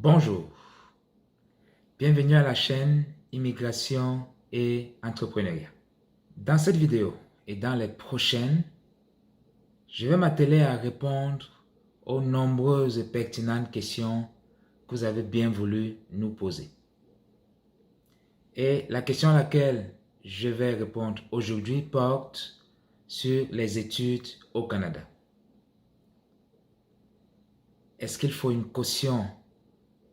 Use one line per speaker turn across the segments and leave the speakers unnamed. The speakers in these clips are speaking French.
Bonjour, bienvenue à la chaîne Immigration et Entrepreneuriat. Dans cette vidéo et dans les prochaines, je vais m'atteler à répondre aux nombreuses et pertinentes questions que vous avez bien voulu nous poser. Et la question à laquelle je vais répondre aujourd'hui porte sur les études au Canada. Est-ce qu'il faut une caution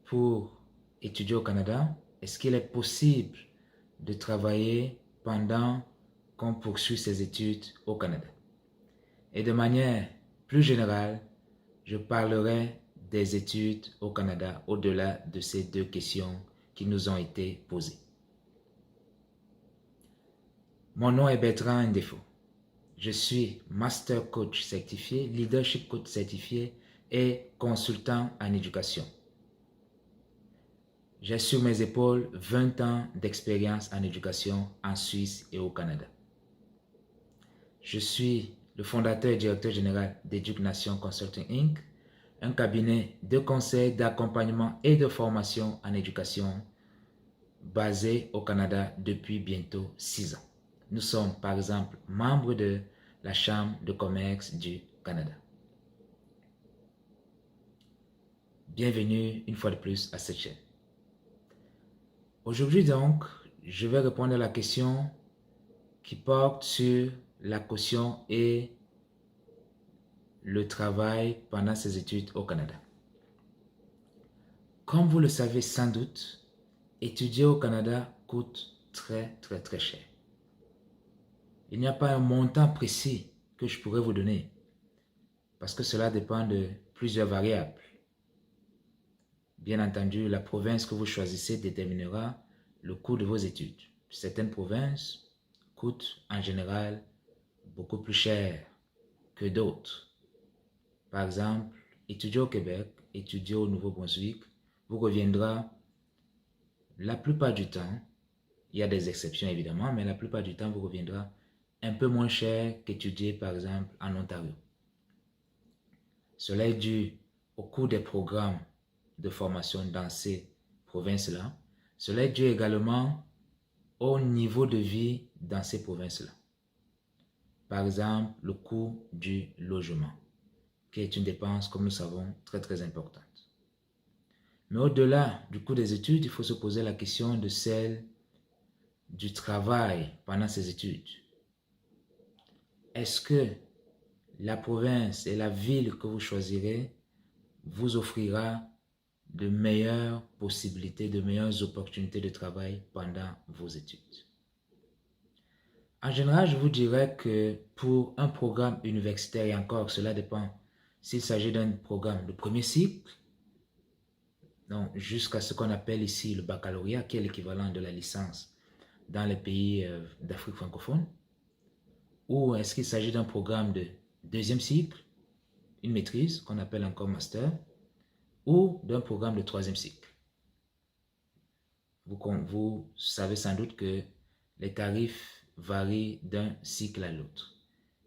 pour étudier au Canada? Est-ce qu'il est possible de travailler pendant qu'on poursuit ses études au Canada? Et de manière plus générale, je parlerai des études au Canada au-delà de ces deux questions qui nous ont été posées. Mon nom est Bertrand Ndefo. Je suis Master Coach certifié, Leadership Coach certifié et consultant en éducation. J'ai sur mes épaules 20 ans d'expérience en éducation en Suisse et au Canada. Je suis le fondateur et directeur général d'Education Consulting Inc., un cabinet de conseil, d'accompagnement et de formation en éducation basé au Canada depuis bientôt 6 ans. Nous sommes par exemple membres de la Chambre de commerce du Canada. Bienvenue une fois de plus à cette chaîne. Aujourd'hui donc, je vais répondre à la question qui porte sur la caution et le travail pendant ses études au Canada. Comme vous le savez sans doute, étudier au Canada coûte très cher. Il n'y a pas un montant précis que je pourrais vous donner parce que cela dépend de plusieurs variables. Bien entendu, la province que vous choisissez déterminera le coût de vos études. Certaines provinces coûtent en général beaucoup plus cher que d'autres. Par exemple, étudier au Québec, étudier au Nouveau-Brunswick, vous reviendra la plupart du temps, il y a des exceptions évidemment, mais la plupart du temps vous reviendra un peu moins cher qu'étudier par exemple en Ontario. Cela est dû au coût des programmes de formation dans ces provinces-là. Cela est dû également au niveau de vie dans ces provinces-là. Par exemple, le coût du logement, qui est une dépense, comme nous savons, très importante. Mais au-delà du coût des études, il faut se poser la question de celle du travail pendant ces études. Est-ce que la province et la ville que vous choisirez vous offrira de meilleures possibilités, de meilleures opportunités de travail pendant vos études? En général, je vous dirais que pour un programme universitaire, et encore cela dépend s'il s'agit d'un programme de premier cycle, donc jusqu'à ce qu'on appelle ici le baccalauréat, qui est l'équivalent de la licence dans les pays d'Afrique francophone, ou est-ce qu'il s'agit d'un programme de deuxième cycle, une maîtrise qu'on appelle encore master, ou d'un programme de troisième cycle. Vous savez sans doute que les tarifs varient d'un cycle à l'autre.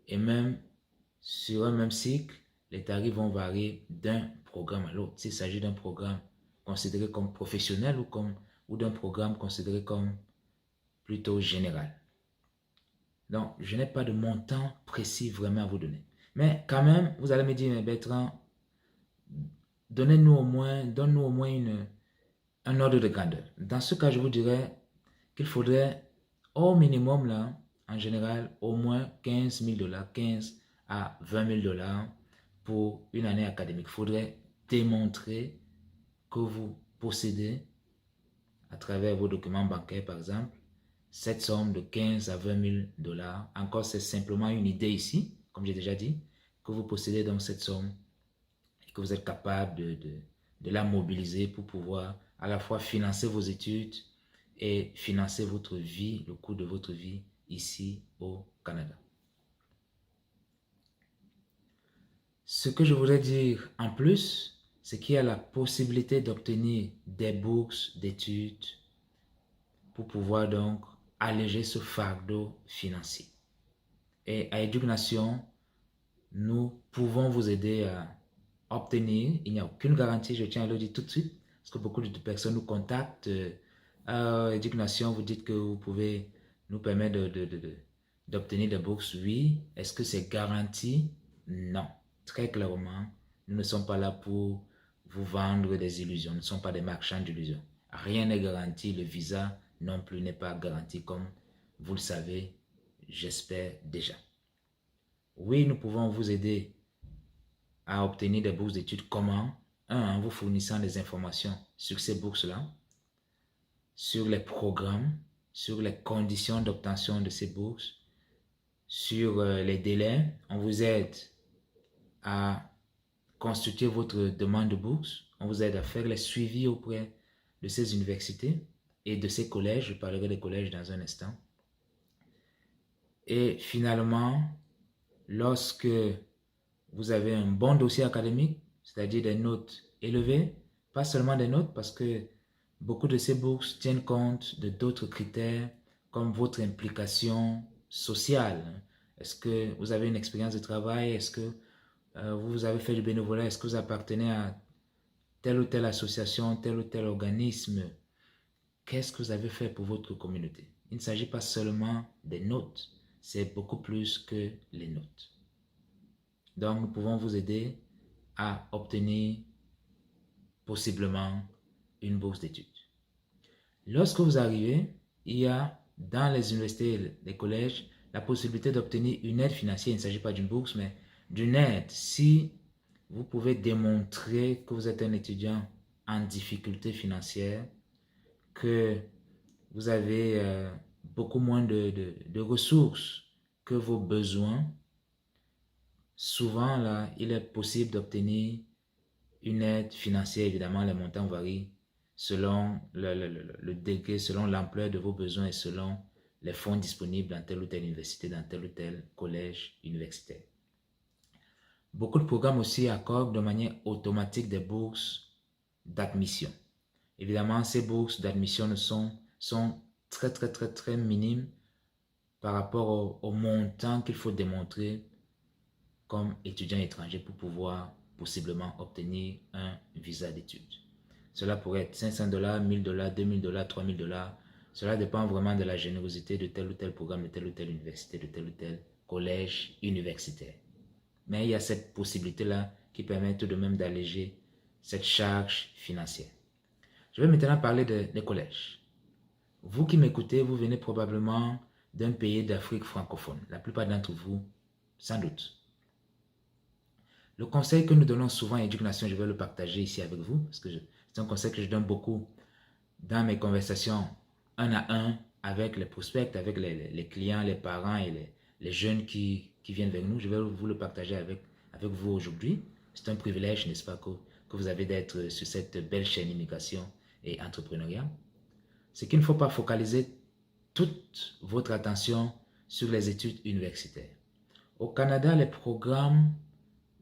Et même sur un même cycle, les tarifs vont varier d'un programme à l'autre. S'il s'agit d'un programme considéré comme professionnel ou d'un programme considéré comme plutôt général. Donc, je n'ai pas de montant précis vraiment à vous donner. Mais quand même, vous allez me dire, mais Bertrand, donne-nous au moins un ordre de grandeur. Dans ce cas, je vous dirais qu'il faudrait au minimum, là, en général, au moins 15 000 $, 15 à 20 000 $ pour une année académique. Il faudrait démontrer que vous possédez, à travers vos documents bancaires par exemple, cette somme de 15 à 20 000 $. Encore, c'est simplement une idée ici, comme j'ai déjà dit, que vous possédez donc cette somme et que vous êtes capable de la mobiliser pour pouvoir à la fois financer vos études et financer votre vie, le coût de votre vie ici au Canada. Ce que je voudrais dire en plus, c'est qu'il y a la possibilité d'obtenir des bourses d'études pour pouvoir donc alléger ce fardeau financier. Et à Education, nous pouvons vous aider à obtenir, il n'y a aucune garantie, je tiens à le dire tout de suite, Parce que beaucoup de personnes nous contactent. Éducation, vous dites que vous pouvez nous permettre d'obtenir des bourses. Oui. Est-ce que c'est garanti? Non. Très clairement, nous ne sommes pas là pour vous vendre des illusions. Nous ne sommes pas des marchands d'illusions. Rien n'est garanti. Le visa non plus n'est pas garanti, comme vous le savez, j'espère déjà. Oui, nous pouvons vous aider à obtenir des bourses d'études. Comment? En vous fournissant des informations sur ces bourses-là, sur les programmes, sur les conditions d'obtention de ces bourses, sur les délais. On vous aide à constituer votre demande de bourse. On vous aide à faire les suivis auprès de ces universités et de ces collèges. Je parlerai des collèges dans un instant. Et finalement, lorsque vous avez un bon dossier académique, c'est-à-dire des notes élevées, pas seulement des notes, parce que beaucoup de ces bourses tiennent compte de d'autres critères comme votre implication sociale. Est-ce que vous avez une expérience de travail? Est-ce que vous avez fait du bénévolat? Est-ce que vous appartenez à telle ou telle association, tel ou tel organisme? Qu'est-ce que vous avez fait pour votre communauté? Il ne s'agit pas seulement des notes, c'est beaucoup plus que les notes. Donc, nous pouvons vous aider à obtenir possiblement une bourse d'études. Lorsque vous arrivez, il y a dans les universités et les collèges la possibilité d'obtenir une aide financière. Il ne s'agit pas d'une bourse, mais d'une aide. Si vous pouvez démontrer que vous êtes un étudiant en difficulté financière, que vous avez beaucoup moins de ressources que vos besoins, souvent, là, il est possible d'obtenir une aide financière. Évidemment, les montants varient selon le degré, selon l'ampleur de vos besoins et selon les fonds disponibles dans telle ou telle université, dans tel ou tel collège universitaire. Beaucoup de programmes aussi accordent de manière automatique des bourses d'admission. Évidemment, ces bourses d'admission sont très minimes par rapport au montant qu'il faut démontrer comme étudiant étranger pour pouvoir possiblement obtenir un visa d'études. Cela pourrait être $500, $1000, $2000, $3000. Cela dépend vraiment de la générosité de tel ou tel programme, de telle ou telle université, de tel ou tel collège universitaire. Mais il y a cette possibilité-là qui permet tout de même d'alléger cette charge financière. Je vais maintenant parler des collèges. Vous qui m'écoutez, vous venez probablement d'un pays d'Afrique francophone. La plupart d'entre vous, sans doute. Le conseil que nous donnons souvent à Éducation, je vais le partager ici avec vous, parce que c'est un conseil que je donne beaucoup dans mes conversations un à un avec les prospects, avec les clients, les parents et les jeunes qui viennent vers nous. Je vais vous le partager avec vous aujourd'hui. C'est un privilège, n'est-ce pas, que vous avez d'être sur cette belle chaîne immigration et entrepreneuriat. C'est qu'il ne faut pas focaliser toute votre attention sur les études universitaires. Au Canada, les programmes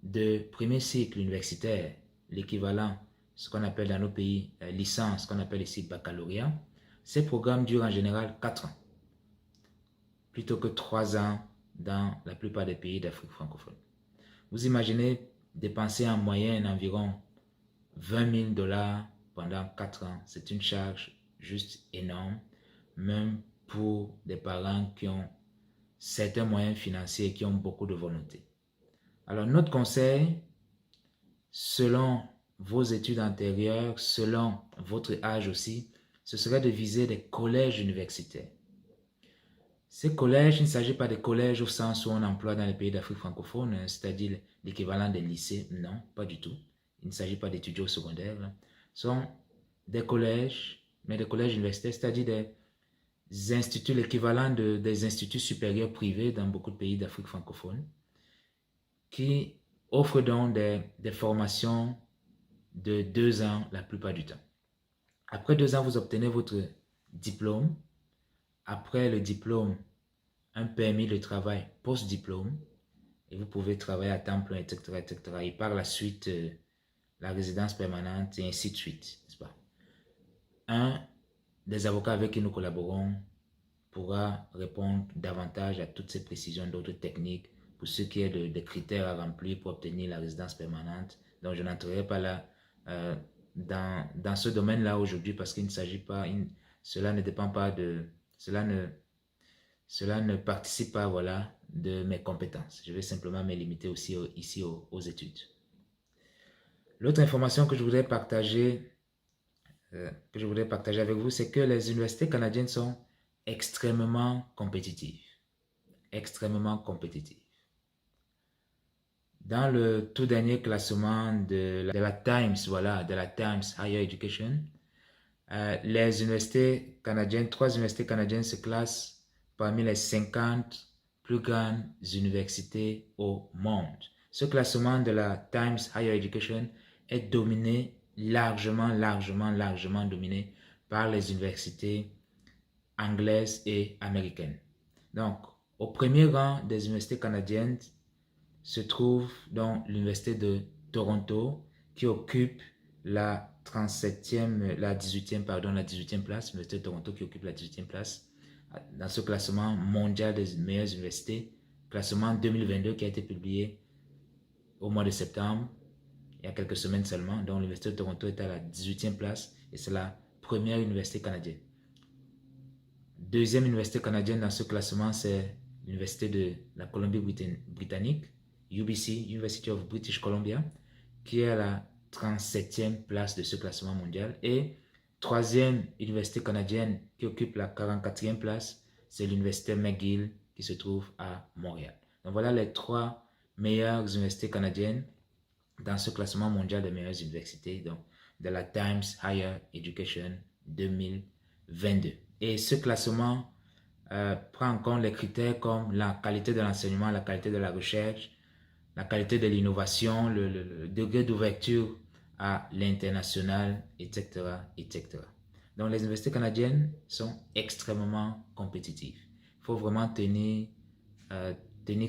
de premier cycle universitaire, l'équivalent, ce qu'on appelle dans nos pays licence, ce qu'on appelle ici baccalauréat, ces programmes durent en général 4 ans, plutôt que 3 ans dans la plupart des pays d'Afrique francophone. Vous imaginez dépenser en moyenne environ $20,000 pendant 4 ans. C'est une charge juste énorme, même pour des parents qui ont certains moyens financiers et qui ont beaucoup de volonté. Alors, notre conseil, selon vos études antérieures, selon votre âge aussi, ce serait de viser des collèges universitaires. Ces collèges, il ne s'agit pas de collèges au sens où on emploie dans les pays d'Afrique francophone, c'est-à-dire l'équivalent des lycées. Non, pas du tout. Il ne s'agit pas d'étudiants au secondaire. Ce sont des collèges, mais des collèges universitaires, c'est-à-dire des instituts, l'équivalent des instituts supérieurs privés dans beaucoup de pays d'Afrique francophone, qui offrent donc des formations de 2 ans la plupart du temps. Après 2 ans, vous obtenez votre diplôme. Après le diplôme, un permis de travail post-diplôme, et vous pouvez travailler à temps plein, etc. Et par la suite, la résidence permanente, et ainsi de suite, n'est-ce pas? Un des avocats avec qui nous collaborons pourra répondre davantage à toutes ces précisions d'autres techniques pour ce qui est des critères à remplir pour obtenir la résidence permanente. Donc, je n'entrerai pas là dans ce domaine-là aujourd'hui parce qu'il ne s'agit pas, cela ne dépend pas de, cela ne participe pas, voilà, de mes compétences. Je vais simplement me limiter aussi ici aux études. L'autre information que je voudrais partager avec vous, c'est que les universités canadiennes sont extrêmement compétitives. Extrêmement compétitives. Dans le tout dernier classement de la Times, voilà, de la Times Higher Education, les universités canadiennes, 3 universités canadiennes se classent parmi les 50 plus grandes universités au monde. Ce classement de la Times Higher Education est dominé largement dominé par les universités anglaises et américaines. Donc, au premier rang des universités canadiennes se trouve donc l'université de Toronto qui occupe la 18e place, l'université de Toronto qui occupe la 18e place dans ce classement mondial des meilleures universités, classement 2022 qui a été publié au mois de septembre, il y a quelques semaines seulement. Donc l'université de Toronto est à la 18e place et c'est la première université canadienne. Deuxième université canadienne dans ce classement, c'est l'université de la Colombie-Britannique, UBC, University of British Columbia, qui est à la 37e place de ce classement mondial. Et troisième université canadienne qui occupe la 44e place, c'est l'université McGill qui se trouve à Montréal. Donc voilà les 3 meilleures universités canadiennes dans ce classement mondial des meilleures universités, donc de la Times Higher Education 2022. Et ce classement prend en compte les critères comme la qualité de l'enseignement, la qualité de la recherche, la qualité de l'innovation, le degré d'ouverture à l'international, etc., etc. Donc les universités canadiennes sont extrêmement compétitives. Il faut vraiment tenir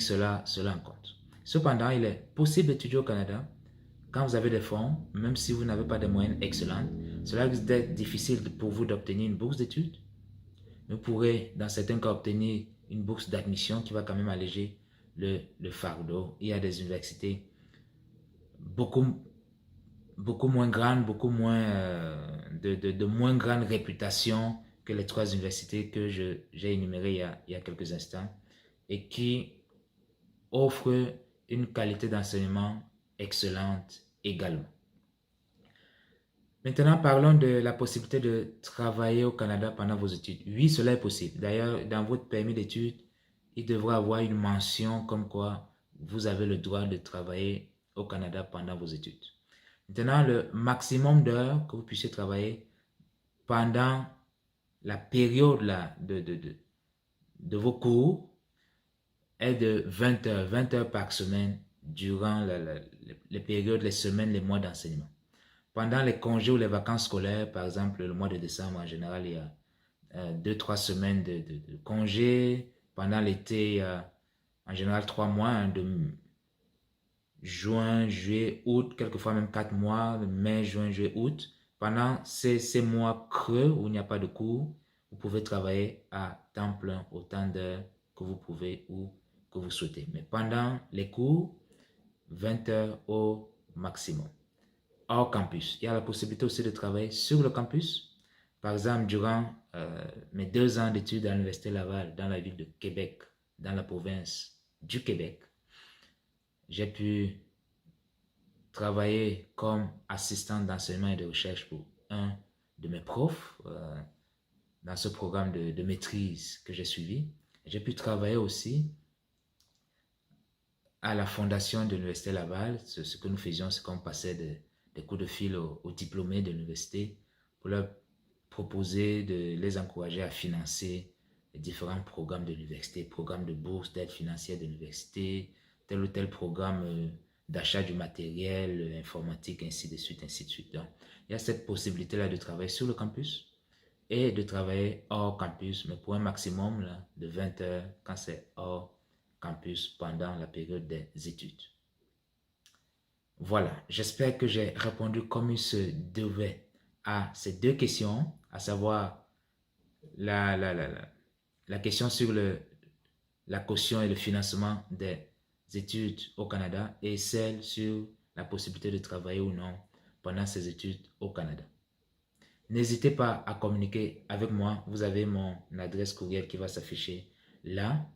cela en compte. Cependant, il est possible d'étudier au Canada quand vous avez des fonds, même si vous n'avez pas des moyens excellents. Cela risque d'être difficile pour vous d'obtenir une bourse d'études. Vous pourrez, dans certains cas, obtenir une bourse d'admission qui va quand même alléger le fardeau. Il y a des universités beaucoup moins grandes, beaucoup moins de moins grande réputation que les 3 universités que j'ai énumérées il y a quelques instants et qui offrent une qualité d'enseignement excellente également. Maintenant, parlons de la possibilité de travailler au Canada pendant vos études. Oui, cela est possible. D'ailleurs, dans votre permis d'études, il devrait avoir une mention comme quoi vous avez le droit de travailler au Canada pendant vos études. Maintenant, le maximum d'heures que vous puissiez travailler pendant la période là, de vos cours est de 20 heures par semaine durant les périodes, les semaines, les mois d'enseignement. Pendant les congés ou les vacances scolaires, par exemple le mois de décembre, en général, il y a 2-3 semaines de congés. Pendant l'été, il y a en général 3 mois, de juin, juillet, août, quelquefois même 4 mois, mai, juin, juillet, août. Pendant ces mois creux où il n'y a pas de cours, vous pouvez travailler à temps plein, autant d'heures que vous pouvez ou que vous souhaitez. Mais pendant les cours, 20 heures au maximum. Hors campus, il y a la possibilité aussi de travailler sur le campus. Par exemple, durant mes 2 ans d'études à l'Université Laval, dans la ville de Québec, dans la province du Québec, j'ai pu travailler comme assistant d'enseignement et de recherche pour un de mes profs dans ce programme de maîtrise que j'ai suivi. J'ai pu travailler aussi à la fondation de l'Université Laval. Ce que nous faisions, c'est qu'on passait des coups de fil aux diplômés de l'université pour leur proposer de les encourager à financer les différents programmes de l'université, programmes de bourse, d'aide financière de l'université, tel ou tel programme d'achat du matériel informatique, ainsi de suite, ainsi de suite. Donc, il y a cette possibilité-là de travailler sur le campus et de travailler hors campus, mais pour un maximum là, de 20 heures quand c'est hors campus pendant la période des études. Voilà, j'espère que j'ai répondu comme il se devait à ces 2 questions, à savoir la question sur la caution et le financement des études au Canada et celle sur la possibilité de travailler ou non pendant ses études au Canada. N'hésitez pas à communiquer avec moi. Vous avez mon adresse courriel qui va s'afficher là.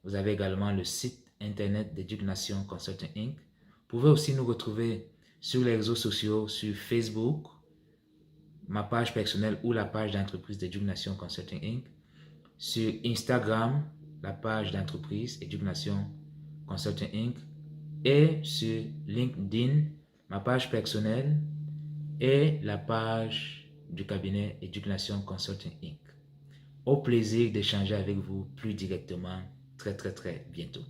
Vous avez également le site internet d'Educ-Nation Consulting Inc. Vous pouvez aussi nous retrouver sur les réseaux sociaux, sur Facebook, ma page personnelle ou la page d'entreprise d'Educ-Nation Consulting Inc. Sur Instagram, la page d'entreprise Educ-Nation Consulting Inc. Et sur LinkedIn, ma page personnelle et la page du cabinet Educ-Nation Consulting Inc. Au plaisir d'échanger avec vous plus directement très bientôt.